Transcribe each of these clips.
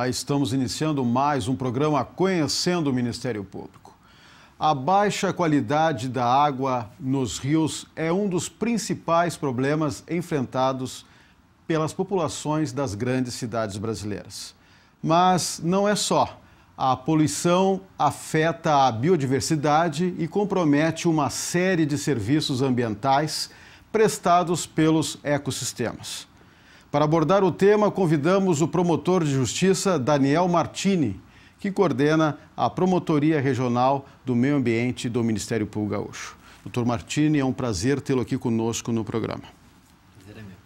Estamos iniciando mais um programa Conhecendo o Ministério Público. A baixa qualidade da água nos rios é um dos principais problemas enfrentados pelas populações das grandes cidades brasileiras. Mas não é só. A poluição afeta a biodiversidade e compromete uma série de serviços ambientais prestados pelos ecossistemas. Para abordar o tema, convidamos o promotor de justiça Daniel Martini, que coordena a Promotoria Regional do Meio Ambiente do Ministério Público Gaúcho. Doutor Martini, é um prazer tê-lo aqui conosco no programa. Prazer é meu.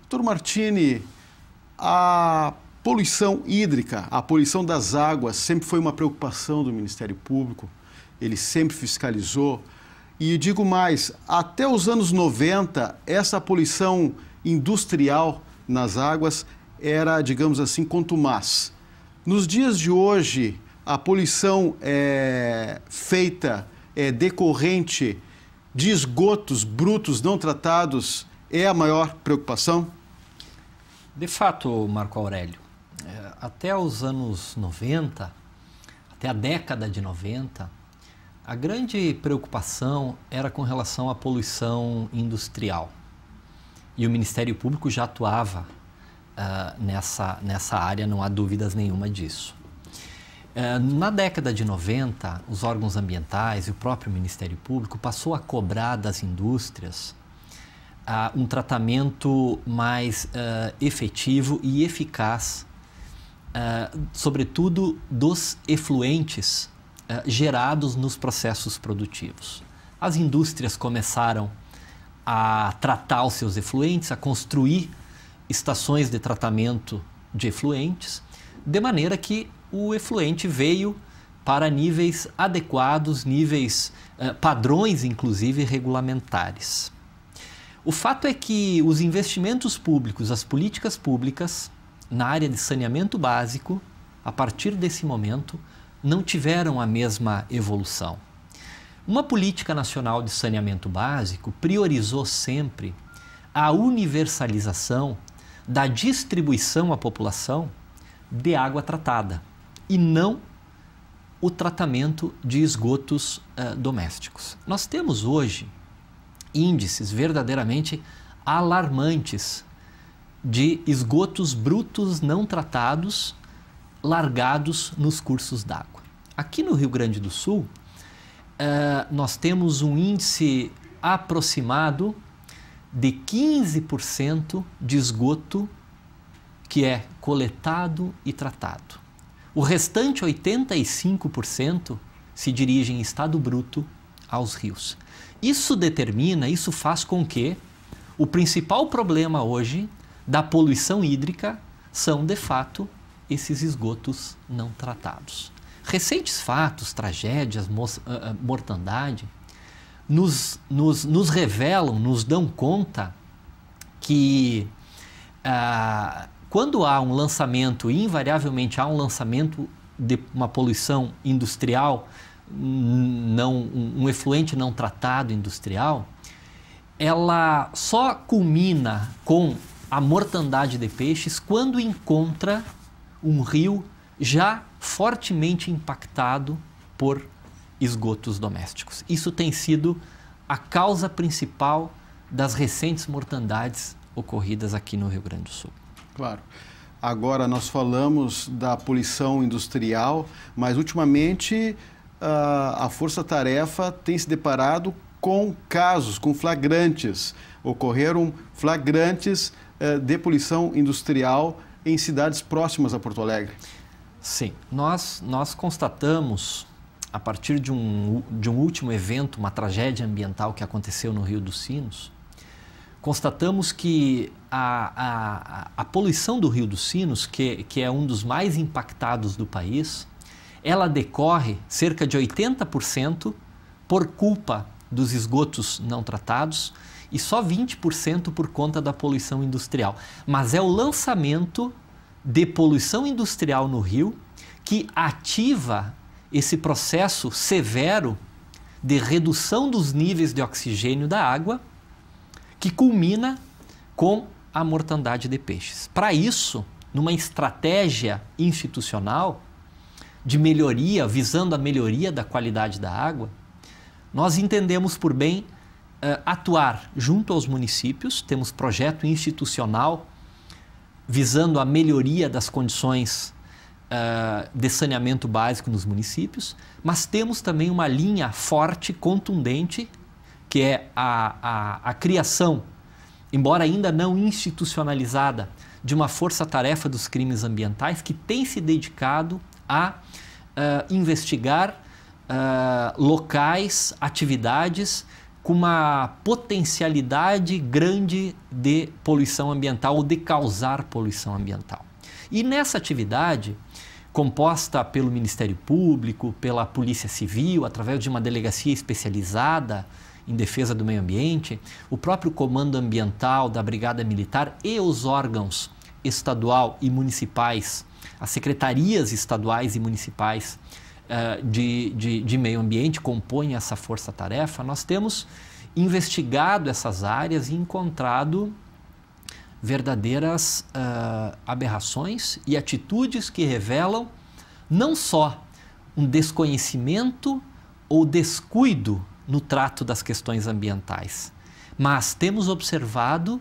Doutor Martini, a poluição hídrica, a poluição das águas sempre foi uma preocupação do Ministério Público, ele sempre fiscalizou. E digo mais, até os anos 90, essa poluição industrial nas águas era, digamos assim, contumaz. Nos dias de hoje, a poluição decorrente de esgotos brutos não tratados é a maior preocupação? De fato, Marco Aurélio, até os anos 90, até a década de 90, a grande preocupação era com relação à poluição industrial. E o Ministério Público já atuava nessa área, não há dúvidas nenhuma disso. Na década de 90, os órgãos ambientais e o próprio Ministério Público passou a cobrar das indústrias um tratamento mais efetivo e eficaz, sobretudo dos efluentes gerados nos processos produtivos. As indústrias começaram a tratar os seus efluentes, a construir estações de tratamento de efluentes, de maneira que o efluente veio para níveis adequados, padrões, inclusive, regulamentares. O fato é que os investimentos públicos, as políticas públicas na área de saneamento básico, a partir desse momento, não tiveram a mesma evolução. Uma política nacional de saneamento básico priorizou sempre a universalização da distribuição à população de água tratada e não o tratamento de esgotos domésticos. Nós temos hoje índices verdadeiramente alarmantes de esgotos brutos não tratados largados nos cursos d'água. Aqui no Rio Grande do Sul, nós temos um índice aproximado de 15% de esgoto que é coletado e tratado. O restante 85% se dirige em estado bruto aos rios. Isso faz com que o principal problema hoje da poluição hídrica são, de fato, esses esgotos não tratados. Recentes fatos, tragédias, mortandade, nos revelam, nos dão conta que quando há um lançamento, e invariavelmente há um lançamento de uma poluição industrial, um efluente não tratado industrial, ela só culmina com a mortandade de peixes quando encontra um rio já fortemente impactado por esgotos domésticos. Isso tem sido a causa principal das recentes mortandades ocorridas aqui no Rio Grande do Sul. Claro. Agora nós falamos da poluição industrial, mas ultimamente a Força Tarefa tem se deparado com casos, com flagrantes. Ocorreram flagrantes de poluição industrial em cidades próximas a Porto Alegre. Sim, nós constatamos, a partir de um último evento, uma tragédia ambiental que aconteceu no Rio dos Sinos, constatamos que a poluição do Rio dos Sinos, que é um dos mais impactados do país, ela decorre cerca de 80% por culpa dos esgotos não tratados e só 20% por conta da poluição industrial. Mas é o lançamento de poluição industrial no rio que ativa esse processo severo de redução dos níveis de oxigênio da água, que culmina com a mortandade de peixes. Para isso, numa estratégia institucional de melhoria, visando a melhoria da qualidade da água, nós entendemos por bem atuar junto aos municípios. Temos projeto institucional visando a melhoria das condições de saneamento básico nos municípios, mas temos também uma linha forte, contundente, que é a criação, embora ainda não institucionalizada, de uma força-tarefa dos crimes ambientais que tem se dedicado a investigar locais, atividades com uma potencialidade grande de poluição ambiental ou de causar poluição ambiental. E nessa atividade, composta pelo Ministério Público, pela Polícia Civil, através de uma delegacia especializada em defesa do meio ambiente, o próprio Comando Ambiental da Brigada Militar e os órgãos estadual e municipais, as secretarias estaduais e municipais de meio ambiente compõem essa força-tarefa. Nós temos investigado essas áreas e encontrado verdadeiras aberrações e atitudes que revelam não só um desconhecimento ou descuido no trato das questões ambientais, mas temos observado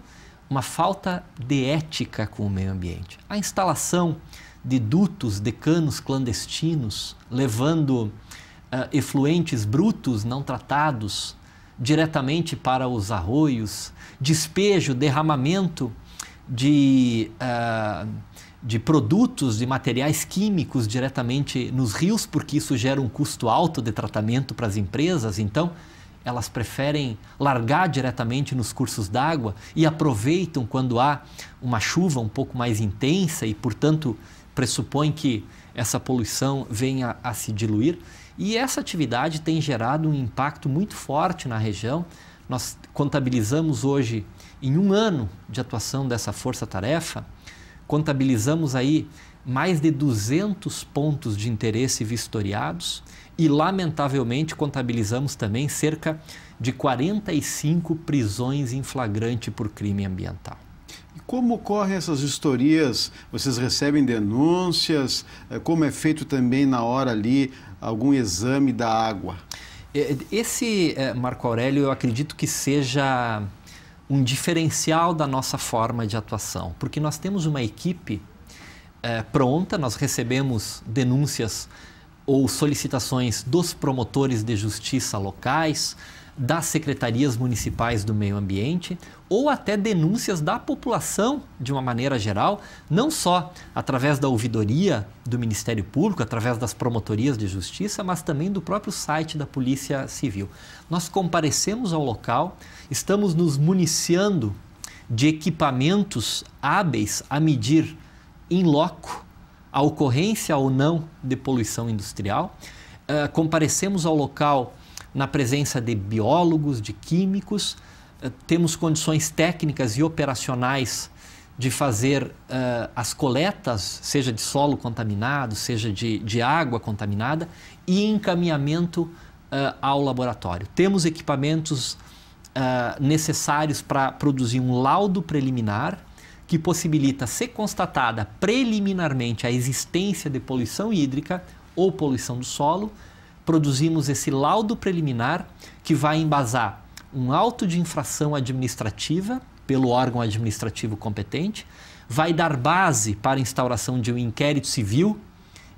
uma falta de ética com o meio ambiente. A instalação de dutos, de canos clandestinos, levando efluentes brutos não tratados diretamente para os arroios, despejo, derramamento de produtos, de materiais químicos diretamente nos rios, porque isso gera um custo alto de tratamento para as empresas. Então, elas preferem largar diretamente nos cursos d'água e aproveitam quando há uma chuva um pouco mais intensa e, portanto, pressupõe que essa poluição venha a se diluir. E essa atividade tem gerado um impacto muito forte na região. Nós contabilizamos hoje, em um ano de atuação dessa força-tarefa, contabilizamos aí mais de 200 pontos de interesse vistoriados e, lamentavelmente, contabilizamos também cerca de 45 prisões em flagrante por crime ambiental. E como ocorrem essas vistorias? Vocês recebem denúncias? Como é feito também na hora ali algum exame da água? Esse, Marco Aurélio, eu acredito que seja um diferencial da nossa forma de atuação, porque nós temos uma equipe pronta, nós recebemos denúncias ou solicitações dos promotores de justiça locais, das secretarias municipais do meio ambiente, ou até denúncias da população de uma maneira geral, não só através da ouvidoria do Ministério Público, através das promotorias de justiça, mas também do próprio site da Polícia Civil. Nós comparecemos ao local, estamos nos municiando de equipamentos hábeis a medir in loco a ocorrência ou não de poluição industrial. Comparecemos ao local na presença de biólogos, de químicos, temos condições técnicas e operacionais de fazer as coletas, seja de solo contaminado, seja de água contaminada, e encaminhamento ao laboratório. Temos equipamentos necessários para produzir um laudo preliminar que possibilita ser constatada preliminarmente a existência de poluição hídrica ou poluição do solo. Produzimos esse laudo preliminar que vai embasar um auto de infração administrativa pelo órgão administrativo competente, vai dar base para a instauração de um inquérito civil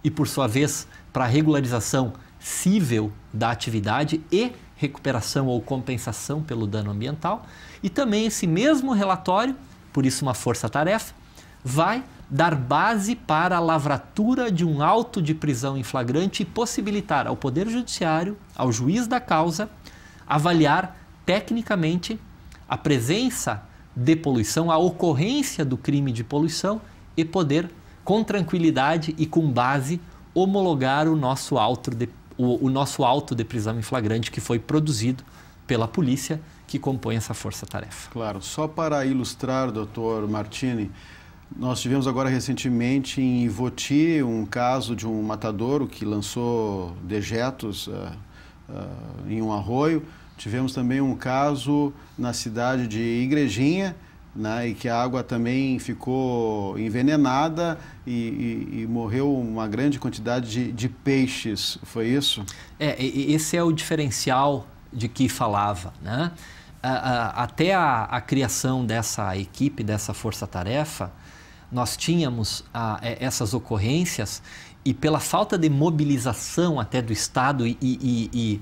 e, por sua vez, para a regularização cível da atividade e recuperação ou compensação pelo dano ambiental. E também esse mesmo relatório, por isso uma força-tarefa, vai dar base para a lavratura de um auto de prisão em flagrante e possibilitar ao Poder Judiciário, ao juiz da causa, avaliar tecnicamente a presença de poluição, a ocorrência do crime de poluição e poder, com tranquilidade e com base, homologar o nosso auto de prisão em flagrante que foi produzido pela polícia que compõe essa força-tarefa. Claro, só para ilustrar, doutor Martini, nós tivemos agora recentemente em Ivoti um caso de um matadouro que lançou dejetos em um arroio. Tivemos também um caso na cidade de Igrejinha, né, e que a água também ficou envenenada e morreu uma grande quantidade de peixes, foi isso? Esse é o diferencial de que falava, né? Até a criação dessa equipe, dessa força-tarefa, nós tínhamos essas ocorrências e pela falta de mobilização até do Estado e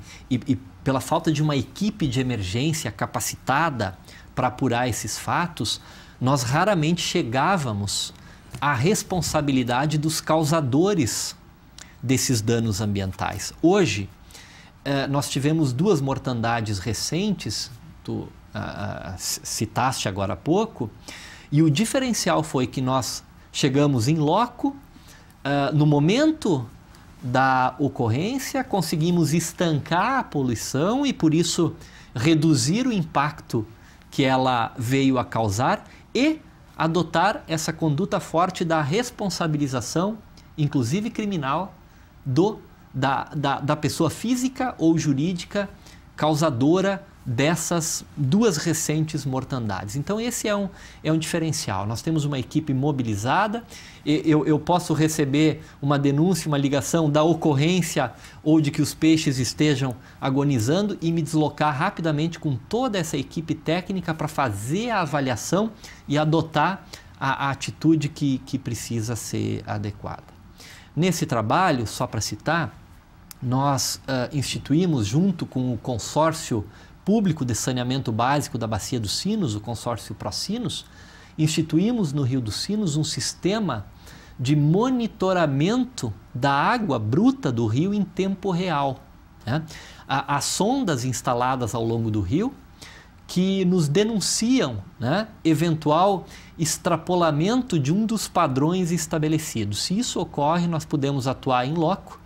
pela falta de uma equipe de emergência capacitada para apurar esses fatos, nós raramente chegávamos à responsabilidade dos causadores desses danos ambientais. Hoje, nós tivemos 2 mortandades recentes, tu citaste agora há pouco, e o diferencial foi que nós chegamos em loco, no momento da ocorrência, conseguimos estancar a poluição e, por isso, reduzir o impacto que ela veio a causar e adotar essa conduta forte da responsabilização, inclusive criminal, da pessoa física ou jurídica causadora dessas 2 recentes mortandades. Então esse é um diferencial. Nós temos uma equipe mobilizada, eu posso receber uma denúncia, uma ligação da ocorrência ou de que os peixes estejam agonizando e me deslocar rapidamente com toda essa equipe técnica para fazer a avaliação e adotar a atitude que precisa ser adequada. Nesse trabalho, só para citar, nós instituímos junto com o consórcio público de saneamento básico da Bacia dos Sinos, o consórcio Procinos, instituímos no Rio dos Sinos um sistema de monitoramento da água bruta do rio em tempo real, né? Há sondas instaladas ao longo do rio que nos denunciam, né, eventual extrapolamento de um dos padrões estabelecidos. Se isso ocorre, nós podemos atuar em loco,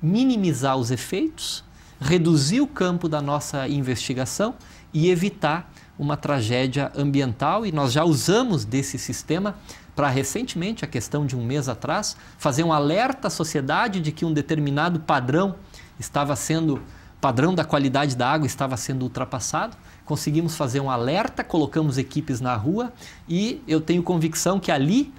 minimizar os efeitos, reduzir o campo da nossa investigação e evitar uma tragédia ambiental. E nós já usamos desse sistema para recentemente, a questão de um mês atrás, fazer um alerta à sociedade de que um determinado padrão da qualidade da água estava sendo ultrapassado. Conseguimos fazer um alerta, colocamos equipes na rua e eu tenho convicção que ali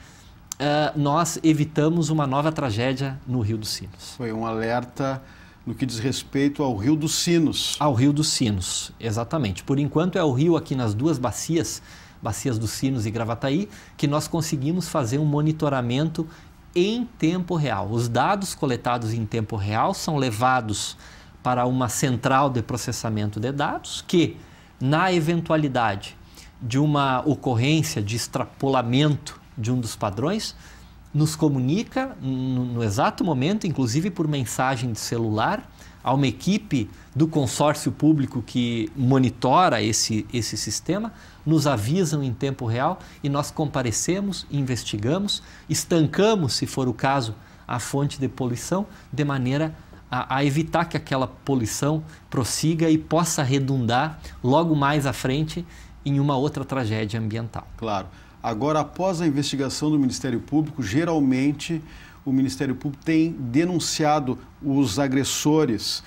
nós evitamos uma nova tragédia no Rio dos Sinos. Foi um alerta no que diz respeito ao Rio dos Sinos. Ao Rio dos Sinos, exatamente. Por enquanto é o rio aqui nas 2 bacias dos Sinos e Gravataí, que nós conseguimos fazer um monitoramento em tempo real. Os dados coletados em tempo real são levados para uma central de processamento de dados que, na eventualidade de uma ocorrência de extrapolamento de um dos padrões, nos comunica no exato momento, inclusive por mensagem de celular, a uma equipe do consórcio público que monitora esse sistema, nos avisam em tempo real e nós comparecemos, investigamos, estancamos, se for o caso, a fonte de poluição, de maneira a evitar que aquela poluição prossiga e possa redundar logo mais à frente em uma outra tragédia ambiental. Claro. Agora, após a investigação do Ministério Público, geralmente o Ministério Público tem denunciado os agressores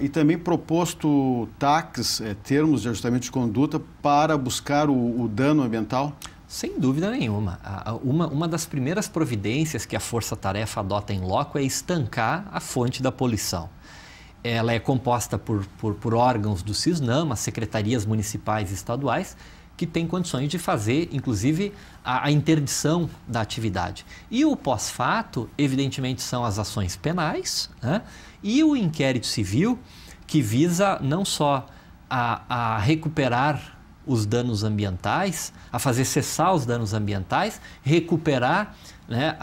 e também proposto TACs, termos de ajustamento de conduta, para buscar o dano ambiental? Sem dúvida nenhuma. Uma das primeiras providências que a Força Tarefa adota em loco é estancar a fonte da poluição. Ela é composta por órgãos do CISNAM, as secretarias municipais e estaduais, que tem condições de fazer, inclusive, a interdição da atividade. E o pós-fato, evidentemente, são as ações penais, né? E o inquérito civil, que visa não só a recuperar os danos ambientais, a fazer cessar os danos ambientais, recuperar, né,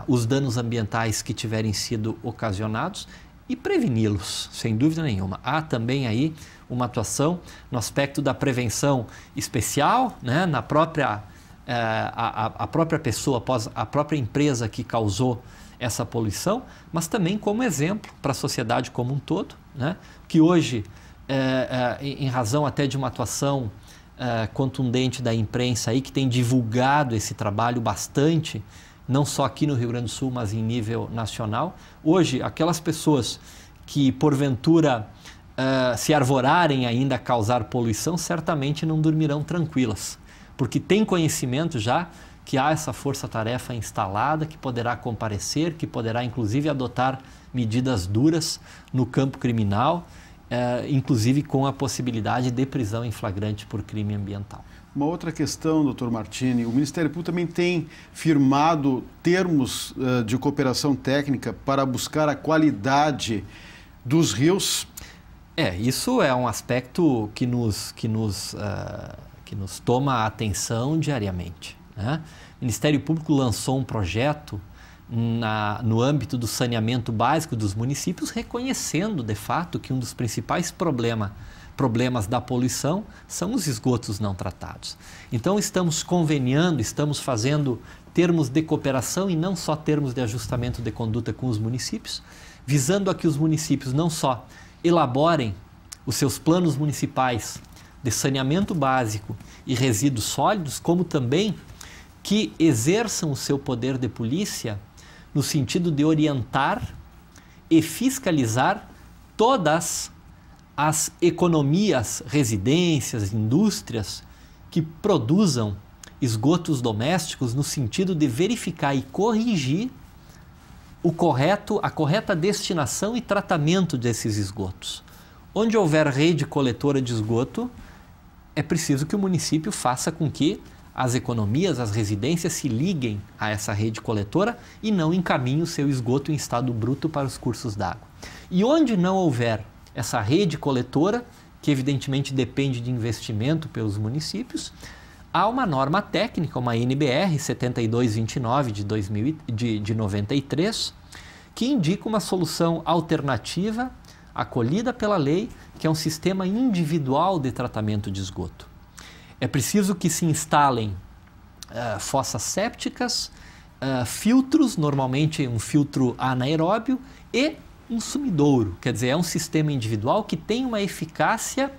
os danos ambientais que tiverem sido ocasionados e preveni-los, sem dúvida nenhuma. Há também aí uma atuação no aspecto da prevenção especial, né, na própria, a própria pessoa, a própria empresa que causou essa poluição, mas também como exemplo para a sociedade como um todo, né, que hoje, em razão até de uma atuação contundente da imprensa aí, que tem divulgado esse trabalho bastante, não só aqui no Rio Grande do Sul, mas em nível nacional. Hoje, aquelas pessoas que, porventura, se arvorarem ainda a causar poluição, certamente não dormirão tranquilas, porque tem conhecimento já que há essa força-tarefa instalada, que poderá comparecer, que poderá inclusive adotar medidas duras no campo criminal, inclusive com a possibilidade de prisão em flagrante por crime ambiental. Uma outra questão, doutor Martini, o Ministério Público também tem firmado termos de cooperação técnica para buscar a qualidade dos rios. Isso é um aspecto que nos toma a atenção diariamente, né? O Ministério Público lançou um projeto no âmbito do saneamento básico dos municípios, reconhecendo de fato que um dos principais problemas da poluição são os esgotos não tratados. Então estamos conveniando, estamos fazendo termos de cooperação e não só termos de ajustamento de conduta com os municípios, visando a que os municípios não só elaborem os seus planos municipais de saneamento básico e resíduos sólidos, como também que exerçam o seu poder de polícia no sentido de orientar e fiscalizar todas as economias, residências, indústrias que produzam esgotos domésticos, no sentido de verificar e corrigir a correta destinação e tratamento desses esgotos. Onde houver rede coletora de esgoto, é preciso que o município faça com que as economias, as residências se liguem a essa rede coletora e não encaminhem o seu esgoto em estado bruto para os cursos d'água. E onde não houver essa rede coletora, que evidentemente depende de investimento pelos municípios, há uma norma técnica, uma NBR 7229 de 93, que indica uma solução alternativa acolhida pela lei, que é um sistema individual de tratamento de esgoto. É preciso que se instalem fossas sépticas, filtros, normalmente um filtro anaeróbio, e um sumidouro, quer dizer, é um sistema individual que tem uma eficácia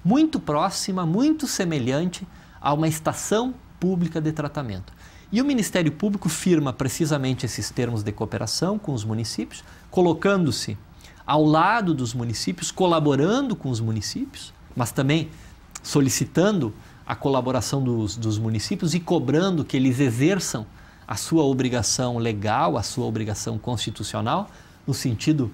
muito próxima, muito semelhante a uma estação pública de tratamento. E o Ministério Público firma precisamente esses termos de cooperação com os municípios, colocando-se ao lado dos municípios, colaborando com os municípios, mas também solicitando a colaboração dos municípios e cobrando que eles exerçam a sua obrigação legal, a sua obrigação constitucional, no sentido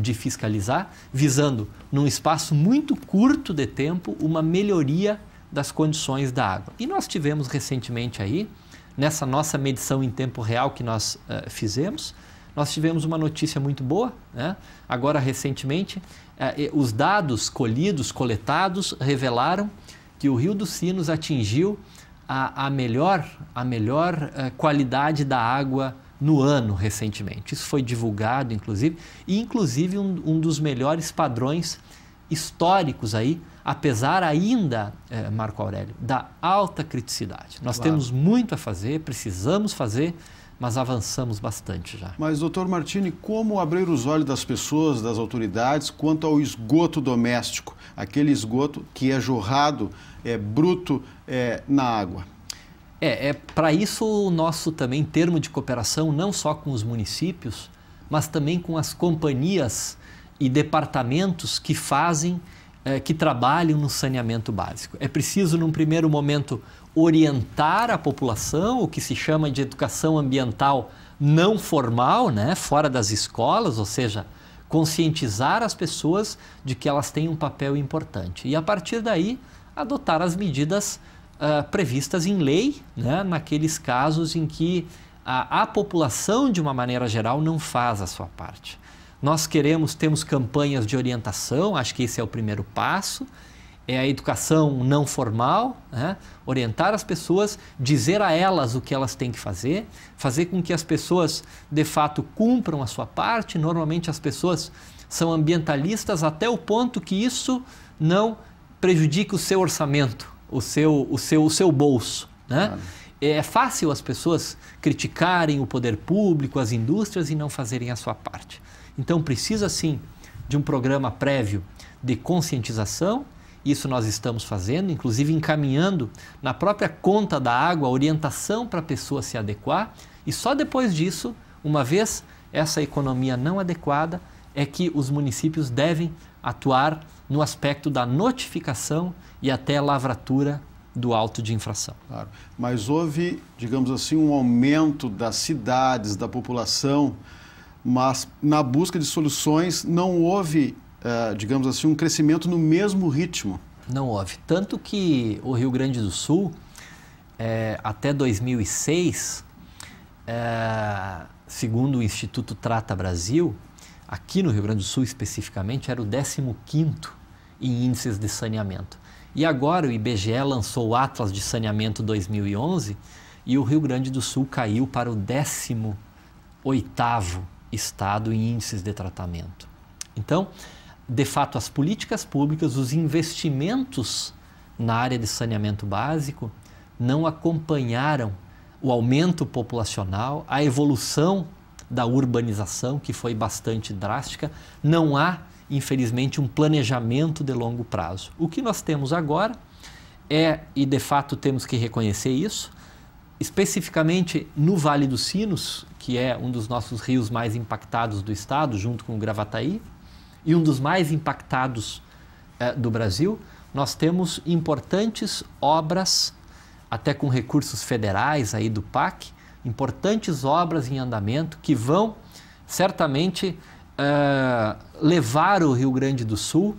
de fiscalizar, visando, num espaço muito curto de tempo, uma melhoria das condições da água. E nós tivemos recentemente aí, nessa nossa medição em tempo real que nós fizemos, nós tivemos uma notícia muito boa, né? Agora recentemente, os dados coletados, revelaram que o Rio dos Sinos atingiu a melhor qualidade da água no ano recentemente. Isso foi divulgado, inclusive um dos melhores padrões históricos aí, apesar ainda, Marco Aurélio, da alta criticidade. Nós temos muito a fazer, precisamos fazer, mas avançamos bastante já. Mas, doutor Martini, como abrir os olhos das pessoas, das autoridades, quanto ao esgoto doméstico, aquele esgoto que é jorrado, bruto na água? Para isso o nosso também termo de cooperação, não só com os municípios, mas também com as companhias e departamentos que que trabalham no saneamento básico. É preciso, num primeiro momento, orientar a população, o que se chama de educação ambiental não formal, né, fora das escolas, ou seja, conscientizar as pessoas de que elas têm um papel importante. E, a partir daí, adotar as medidas previstas em lei, né, naqueles casos em que a população, de uma maneira geral, não faz a sua parte. Nós temos campanhas de orientação, acho que esse é o primeiro passo, é a educação não formal, né? Orientar as pessoas, dizer a elas o que elas têm que fazer com que as pessoas, de fato, cumpram a sua parte. Normalmente as pessoas são ambientalistas até o ponto que isso não prejudique o seu orçamento, o seu bolso, né? Claro. É fácil as pessoas criticarem o poder público, as indústrias e não fazerem a sua parte. Então precisa sim de um programa prévio de conscientização. Isso nós estamos fazendo, inclusive encaminhando na própria conta da água a orientação para a pessoa se adequar, e só depois disso, uma vez essa economia não adequada, é que os municípios devem atuar no aspecto da notificação e até lavratura do auto de infração. Claro. Mas houve, digamos assim, um aumento das cidades, da população, mas na busca de soluções não houve, digamos assim, um crescimento no mesmo ritmo. Não houve. Tanto que o Rio Grande do Sul, até 2006, segundo o Instituto Trata Brasil, aqui no Rio Grande do Sul especificamente, era o 15º em índices de saneamento. E agora o IBGE lançou o Atlas de Saneamento 2011 e o Rio Grande do Sul caiu para o 18º estado em índices de tratamento. Então, de fato, as políticas públicas, os investimentos na área de saneamento básico não acompanharam o aumento populacional, a evolução da urbanização, que foi bastante drástica. Não há, infelizmente, um planejamento de longo prazo. O que nós temos agora e de fato temos que reconhecer isso, especificamente no Vale dos Sinos, que é um dos nossos rios mais impactados do estado, junto com o Gravataí, e um dos mais impactados do Brasil, nós temos importantes obras, até com recursos federais aí do PAC, importantes obras em andamento que vão certamente levar o Rio Grande do Sul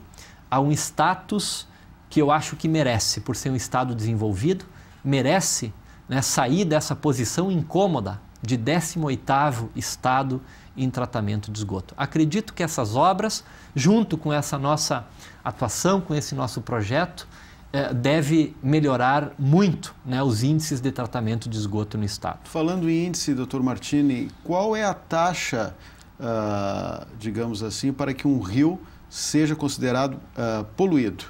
a um status que eu acho que merece, por ser um estado desenvolvido, merece, né, sair dessa posição incômoda de 18º estado em tratamento de esgoto. Acredito que essas obras, junto com essa nossa atuação, com esse nosso projeto, deve melhorar muito, né, os índices de tratamento de esgoto no estado. Falando em índice, Dr. Martini, qual é a taxa, digamos assim, para que um rio seja considerado poluído?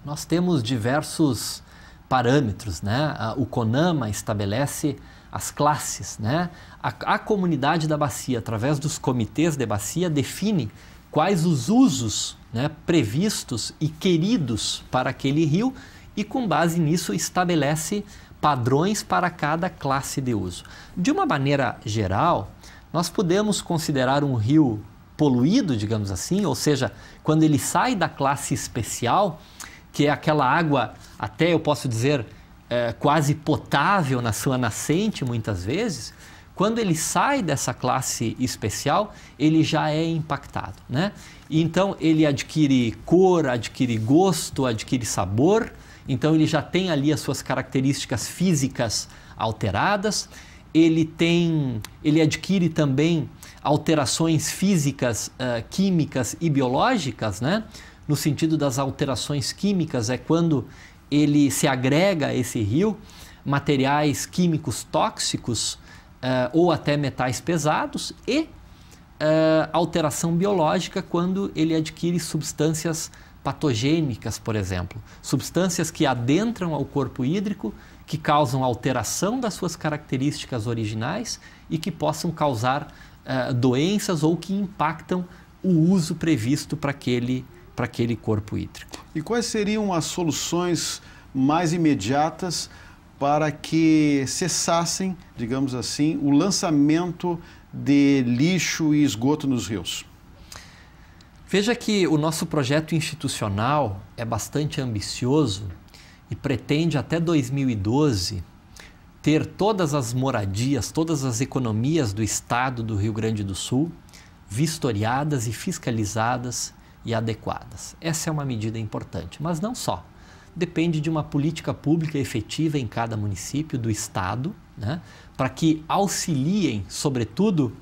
Nós temos diversos parâmetros, né? O CONAMA estabelece as classes, né? A comunidade da bacia, através dos comitês de bacia, define quais os usos, né, previstos e queridos para aquele rio e, com base nisso, estabelece padrões para cada classe de uso. De uma maneira geral, nós podemos considerar um rio poluído, digamos assim, ou seja, quando ele sai da classe especial, que é aquela água, até eu posso dizer, quase potável na sua nascente, muitas vezes. Quando ele sai dessa classe especial, ele já é impactado, né? E então ele adquire cor, adquire gosto, adquire sabor, então ele já tem ali as suas características físicas alteradas, ele adquire também alterações físicas, químicas e biológicas, né? No sentido das alterações químicas, é quando ele se agrega a esse rio materiais químicos tóxicos, ou até metais pesados, e alteração biológica quando ele adquire substâncias patogênicas, por exemplo, substâncias que adentram ao corpo hídrico, que causam alteração das suas características originais e que possam causar doenças ou que impactam o uso previsto para aquele corpo hídrico. E quais seriam as soluções mais imediatas para que cessassem, digamos assim, o lançamento de lixo e esgoto nos rios? Veja que o nosso projeto institucional é bastante ambicioso e pretende até 2012 ter todas as moradias, todas as economias do estado do Rio Grande do Sul vistoriadas e fiscalizadas e adequadas. Essa é uma medida importante, mas não só. Depende de uma política pública efetiva em cada município do estado, né, para que auxiliem, sobretudo,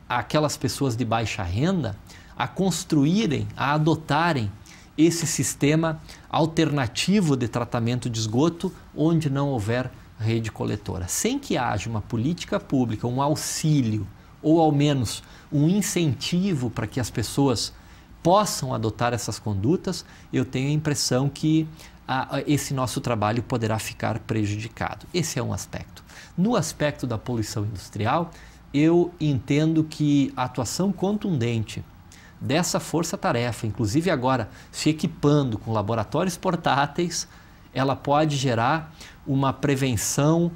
aquelas pessoas de baixa renda a construírem, a adotarem esse sistema alternativo de tratamento de esgoto onde não houver rede coletora. Sem que haja uma política pública, um auxílio ou ao menos um incentivo para que as pessoas possam adotar essas condutas, eu tenho a impressão que esse nosso trabalho poderá ficar prejudicado. Esse é um aspecto. No aspecto da poluição industrial, eu entendo que a atuação contundente dessa força-tarefa, inclusive agora se equipando com laboratórios portáteis, ela pode gerar uma prevenção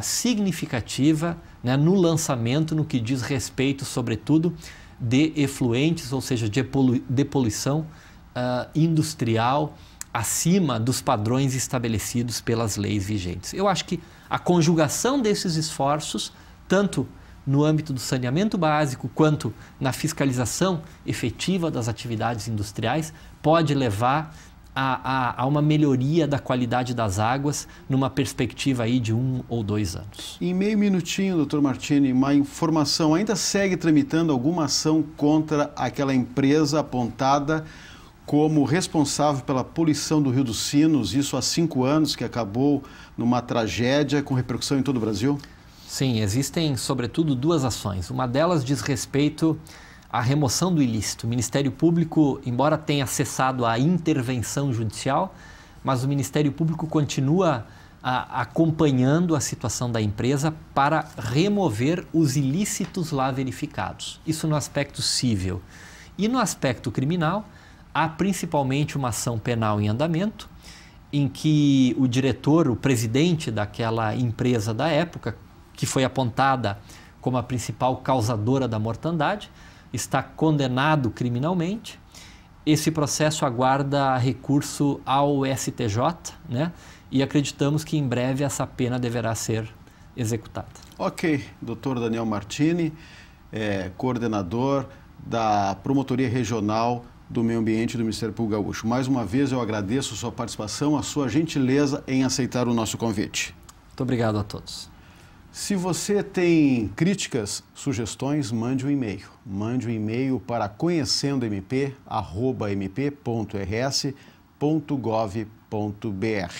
significativa, né, no lançamento, no que diz respeito, sobretudo, de efluentes, ou seja, de poluição industrial acima dos padrões estabelecidos pelas leis vigentes. Eu acho que a conjugação desses esforços, tanto no âmbito do saneamento básico quanto na fiscalização efetiva das atividades industriais, pode levar a uma melhoria da qualidade das águas numa perspectiva aí de 1 ou 2 anos. Em meio minutinho, doutor Martini, uma informação: ainda segue tramitando alguma ação contra aquela empresa apontada como responsável pela poluição do Rio dos Sinos, isso há 5 anos, que acabou numa tragédia com repercussão em todo o Brasil? Sim, existem sobretudo 2 ações. Uma delas diz respeito à remoção do ilícito. O Ministério Público, embora tenha cessado a intervenção judicial, mas o Ministério Público continua acompanhando a situação da empresa para remover os ilícitos lá verificados. Isso no aspecto civil. E no aspecto criminal, há principalmente uma ação penal em andamento, em que o diretor, o presidente daquela empresa da época, que foi apontada como a principal causadora da mortandade, está condenado criminalmente. Esse processo aguarda recurso ao STJ, né? E acreditamos que em breve essa pena deverá ser executada. Ok, doutor Daniel Martini, coordenador da Promotoria Regional do Meio Ambiente do Ministério Público Gaúcho. Mais uma vez eu agradeço a sua participação, a sua gentileza em aceitar o nosso convite. Muito obrigado a todos. Se você tem críticas, sugestões, mande um e-mail. Mande um e-mail para conhecendomp@mp.rs.gov.br.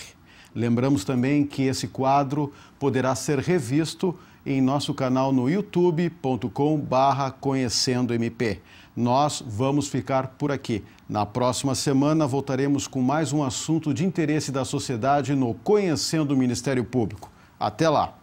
Lembramos também que esse quadro poderá ser revisto em nosso canal no youtube.com/conhecendomp. Nós vamos ficar por aqui. Na próxima semana voltaremos com mais um assunto de interesse da sociedade no Conhecendo o Ministério Público. Até lá!